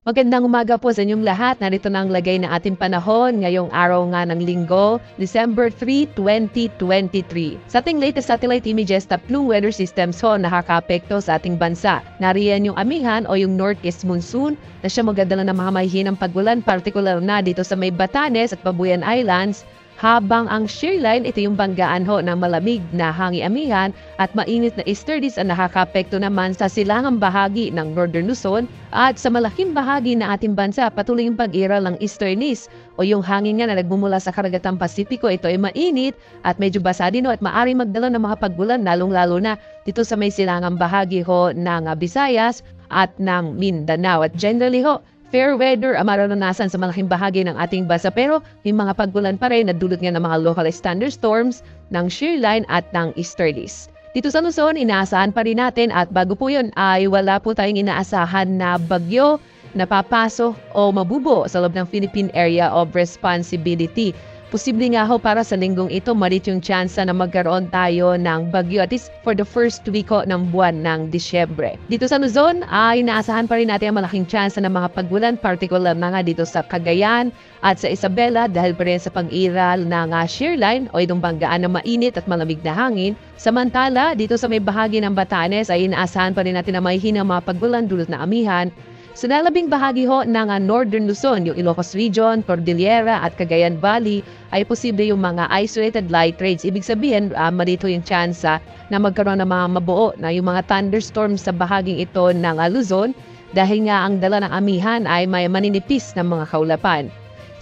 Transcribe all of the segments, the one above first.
Magandang umaga po sa inyong lahat. Narito na ang lagay ng ating panahon ngayong araw nga ng Linggo, December 3, 2023. Sa ating latest satellite images, tatlong weather systems ho nakakaapekto sa ating bansa. Nariyan yung amihan o yung northeast monsoon na siya magdadala ng mga mahihinang pagulan, partikular na dito sa may Batanes at Babuyan Islands. Habang ang shear line, ito yung banggaan ho ng malamig na hangi-amihan at mainit na easterlies ang nakakapekto naman sa silangang bahagi ng Northern Luzon at sa malaking bahagi ng ating bansa patuloy yung pag-iral ng easterlies o yung hangin nga na nagmumula sa Karagatang Pasipiko. Ito ay mainit at medyo basa din ho at maaaring magdala ng mga paggulan lalong-lalo na dito sa may silangang bahagi ho ng Visayas at ng Mindanao. At generally ho, fair weather ang mararanasan sa malaking bahagi ng ating bansa pero may mga paggulan pa rin na dulot nga ng mga localized thunderstorms ng shear line at ng easterlies. Dito sa Luzon, inaasahan pa rin natin at bago po yun ay wala po tayong inaasahan na bagyo na papasok o mabubo sa loob ng Philippine Area of Responsibility. Posible nga ho para sa linggong ito, malit yung chance na magkaroon tayo ng bagyo at least for the first week ho ng buwan ng Disyembre. Dito sa Luzon ay inaasahan pa rin natin ang malaking chance na mga paggulan, particular na nga dito sa Cagayan at sa Isabela dahil pa rin sa pag-iral ng shear line o itong banggaan na mainit at malamig na hangin. Samantala, dito sa may bahagi ng Batanes ay inaasahan pa rin natin na mahihinang mga paggulan dulot na amihan. Sa nalabing bahagi ho ng Northern Luzon, yung Ilocos Region, Cordillera at Cagayan Valley ay posible yung mga isolated light rains. Ibig sabihin, marito yung chance na magkaroon ng mga mabuo na yung mga thunderstorms sa bahaging ito ng Luzon dahil nga ang dala ng amihan ay may maninipis na mga kaulapan.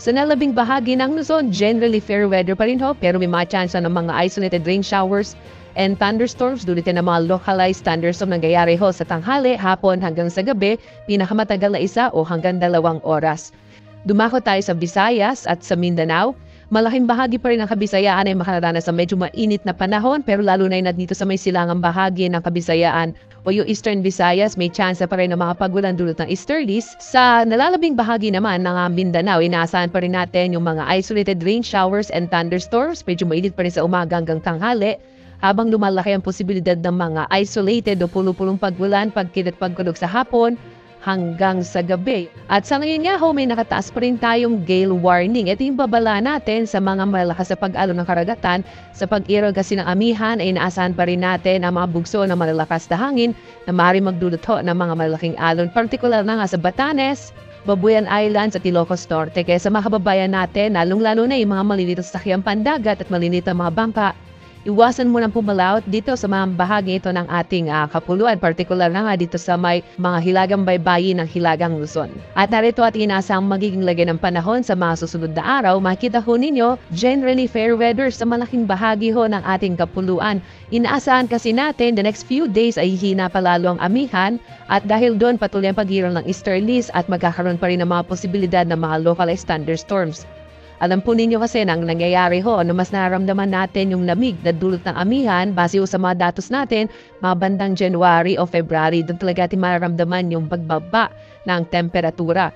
Sa nalabing bahagi ng Luzon, generally fair weather pa rin ho pero may mga chance ng mga isolated rain showers and thunderstorms dulitin ng mga localized thunderstorm nangyayari ho sa tanghali, hapon hanggang sa gabi, pinakamatagal na 1 o hanggang 2 oras. Dumako tayo sa Visayas at sa Mindanao. Malaking bahagi pa rin ng Kabisayaan ay makararanas sa medyo mainit na panahon pero lalo na yun dito sa may silangang bahagi ng Kabisayaan o yung Eastern Visayas may chance pa rin ng mga pagulan dulot ng easterlies. Sa nalalabing bahagi naman ng Mindanao, inaasahan pa rin natin yung mga isolated rain showers and thunderstorms. Medyo mainit pa rin sa umaga hanggang tanghali. Habang lumalaki ang posibilidad ng mga isolated o pulo-pulong pagbulan, pagkit at pagkulog sa hapon hanggang sa gabi. At sa ngayon nga ho, may nakataas pa rin tayong gale warning. Ito yung babala natin sa mga malakas sa pag-alon ng karagatan. Sa pag-iral kasi ng amihan ay inaasahan pa rin natin ang mga bugso ng malalakas na hangin na maaaring magdulot ho ng mga malalaking alon. Partikular na nga sa Batanes, Babuyan Islands at Ilocos Norte. Kaya sa mga kababayan natin, lalong-lalo na yung mga maliliit na sasakyang pandagat at maliliit na mga bangka, iwasan mo nang pumalaot dito sa mga bahagi ito ng ating kapuluan, partikular na nga dito sa may mga hilagang baybayin ng Hilagang Luzon. At narito at inaasang magiging lagay ng panahon sa mga susunod na araw. Makita ho ninyo, generally fair weather sa malaking bahagi ho ng ating kapuluan. Inaasahan kasi natin the next few days ay hina palalo ang amihan at dahil doon patuloy ang pag-iral ng easterlies at magkakaroon pa rin ng mga posibilidad ng mga localized thunderstorms. Alam po ninyo kasi nang nangyayari ho, mas nararamdaman natin yung lamig na dulot ng amihan base sa mga datos natin, mga bandang January o February, doon talaga natin mararamdaman yung pagbaba ng temperatura.